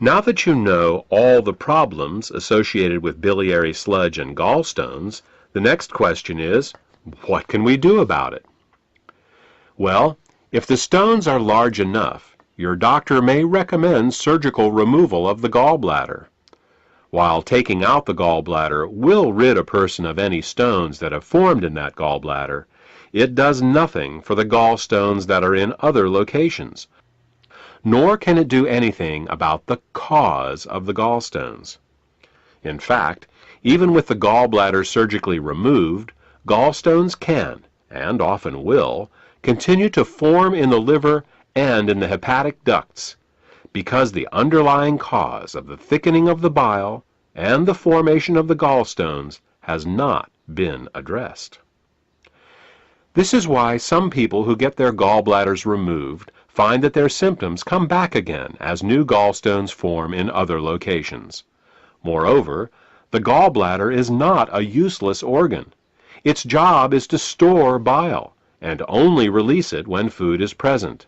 Now that you know all the problems associated with biliary sludge and gallstones, the next question is, what can we do about it? Well, if the stones are large enough, your doctor may recommend surgical removal of the gallbladder. While taking out the gallbladder will rid a person of any stones that have formed in that gallbladder, it does nothing for the gallstones that are in other locations, nor can it do anything about the cause of the gallstones. In fact, even with the gallbladder surgically removed, gallstones can, and often will, continue to form in the liver and in the hepatic ducts, because the underlying cause of the thickening of the bile and the formation of the gallstones has not been addressed. This is why some people who get their gallbladders removed find that their symptoms come back again as new gallstones form in other locations. Moreover, the gallbladder is not a useless organ. Its job is to store bile and only release it when food is present.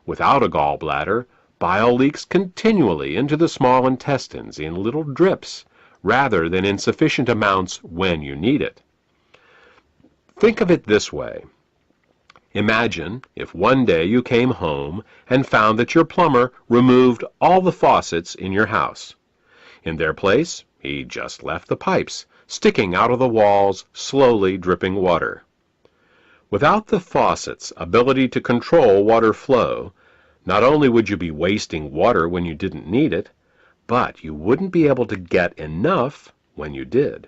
Without a gallbladder, bile leaks continually into the small intestines in little drips, rather than in sufficient amounts when you need it. Think of it this way. Imagine if one day you came home and found that your plumber removed all the faucets in your house. In their place, he just left the pipes, sticking out of the walls, slowly dripping water. Without the faucet's ability to control water flow, not only would you be wasting water when you didn't need it, but you wouldn't be able to get enough when you did.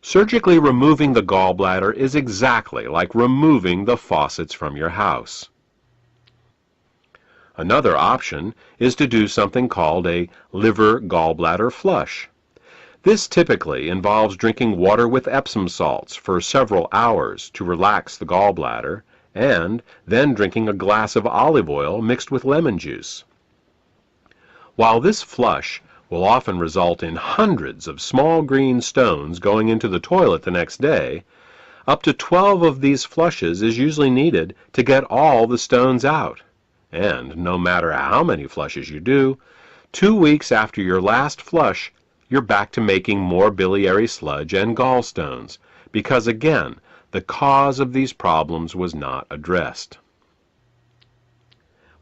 Surgically removing the gallbladder is exactly like removing the faucets from your house. Another option is to do something called a liver-gallbladder flush. This typically involves drinking water with Epsom salts for several hours to relax the gallbladder, and then drinking a glass of olive oil mixed with lemon juice. While this flush will often result in hundreds of small green stones going into the toilet the next day, up to 12 of these flushes is usually needed to get all the stones out. And no matter how many flushes you do, 2 weeks after your last flush, you're back to making more biliary sludge and gallstones, because again, the cause of these problems was not addressed.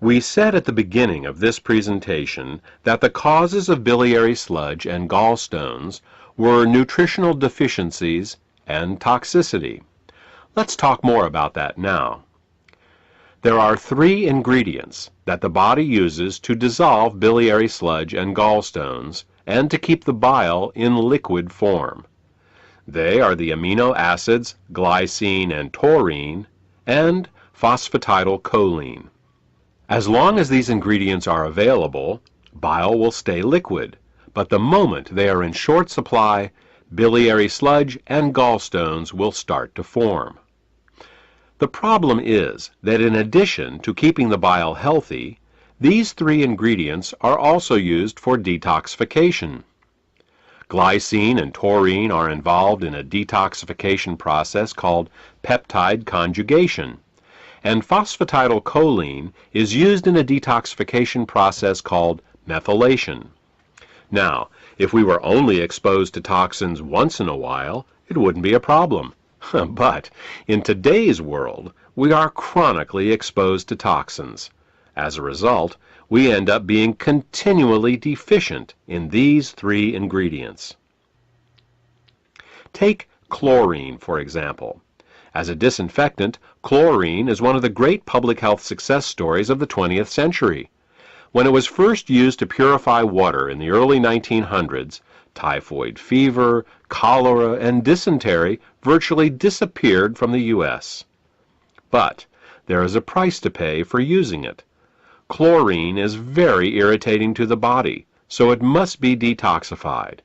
We said at the beginning of this presentation that the causes of biliary sludge and gallstones were nutritional deficiencies and toxicity. Let's talk more about that now. There are 3 ingredients that the body uses to dissolve biliary sludge and gallstones and to keep the bile in liquid form. They are the amino acids glycine and taurine and phosphatidylcholine. As long as these ingredients are available, bile will stay liquid, but the moment they are in short supply, biliary sludge and gallstones will start to form. The problem is that in addition to keeping the bile healthy, these 3 ingredients are also used for detoxification. Glycine and taurine are involved in a detoxification process called peptide conjugation, and phosphatidylcholine is used in a detoxification process called methylation. Now, if we were only exposed to toxins once in a while, it wouldn't be a problem. But in today's world, we are chronically exposed to toxins. As a result, we end up being continually deficient in these 3 ingredients. Take chlorine, for example. As a disinfectant, chlorine is one of the great public health success stories of the 20th century. When it was first used to purify water in the early 1900s, typhoid fever, cholera, and dysentery virtually disappeared from the U.S. But there is a price to pay for using it. Chlorine is very irritating to the body, so it must be detoxified.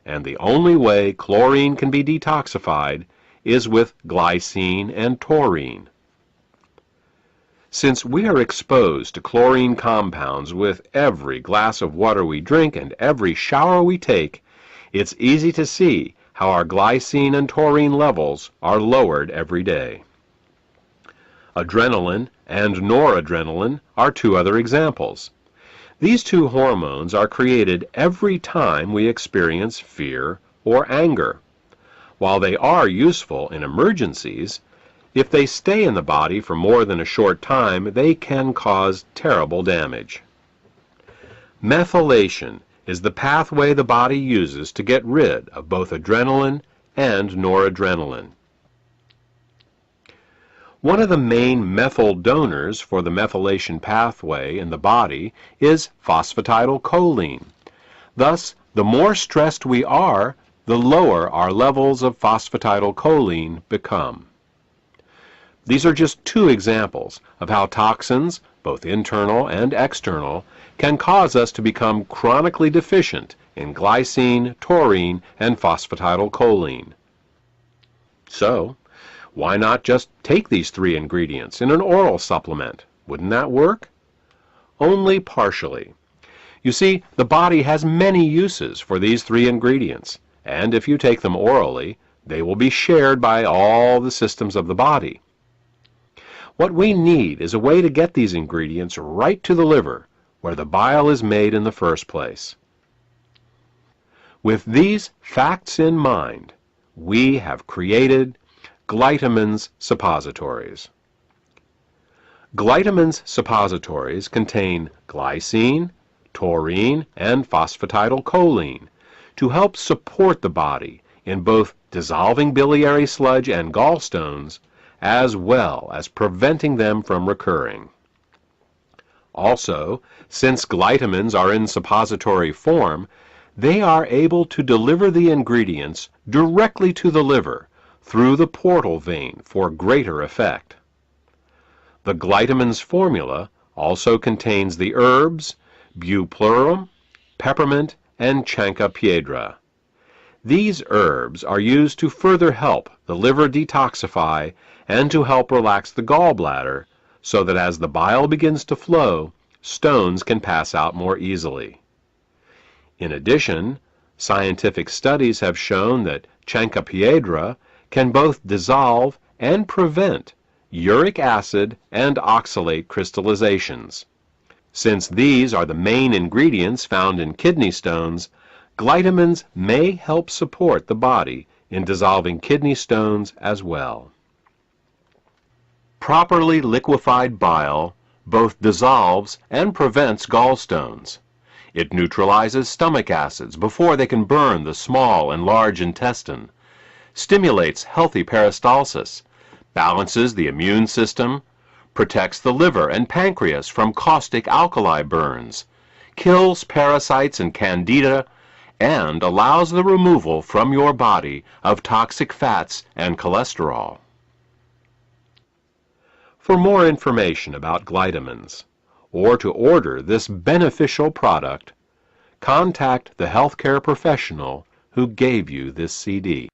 And the only way chlorine can be detoxified is with glycine and taurine. Since we are exposed to chlorine compounds with every glass of water we drink and every shower we take, it's easy to see how our glycine and taurine levels are lowered every day. Adrenaline and noradrenaline are 2 other examples. These two hormones are created every time we experience fear or anger. While they are useful in emergencies, if they stay in the body for more than a short time, they can cause terrible damage. Methylation is the pathway the body uses to get rid of both adrenaline and noradrenaline. One of the main methyl donors for the methylation pathway in the body is phosphatidylcholine. Thus, the more stressed we are, the lower our levels of phosphatidylcholine become. These are just two examples of how toxins, both internal and external, can cause us to become chronically deficient in glycine, taurine, and phosphatidylcholine. So, why not just take these three ingredients in an oral supplement? Wouldn't that work? Only partially. You see, the body has many uses for these three ingredients, and if you take them orally, they will be shared by all the systems of the body. What we need is a way to get these ingredients right to the liver, where the bile is made in the first place. With these facts in mind, we have created Glytamins suppositories. Glytamins suppositories contain glycine, taurine, and phosphatidylcholine to help support the body in both dissolving biliary sludge and gallstones, as well as preventing them from recurring. Also, since glytamins are in suppository form, they are able to deliver the ingredients directly to the liver through the portal vein for greater effect. The glytamins formula also contains the herbs bupleurum, peppermint, and chancropiedra. These herbs are used to further help the liver detoxify and to help relax the gallbladder so that as the bile begins to flow, stones can pass out more easily. In addition, scientific studies have shown that chancropiedra can both dissolve and prevent uric acid and oxalate crystallizations. Since these are the main ingredients found in kidney stones, glytamins may help support the body in dissolving kidney stones as well. Properly liquefied bile both dissolves and prevents gallstones. It neutralizes stomach acids before they can burn the small and large intestine, stimulates healthy peristalsis, balances the immune system, protects the liver and pancreas from caustic alkali burns, kills parasites and candida, and allows the removal from your body of toxic fats and cholesterol. For more information about glytamins, or to order this beneficial product, contact the healthcare professional who gave you this CD.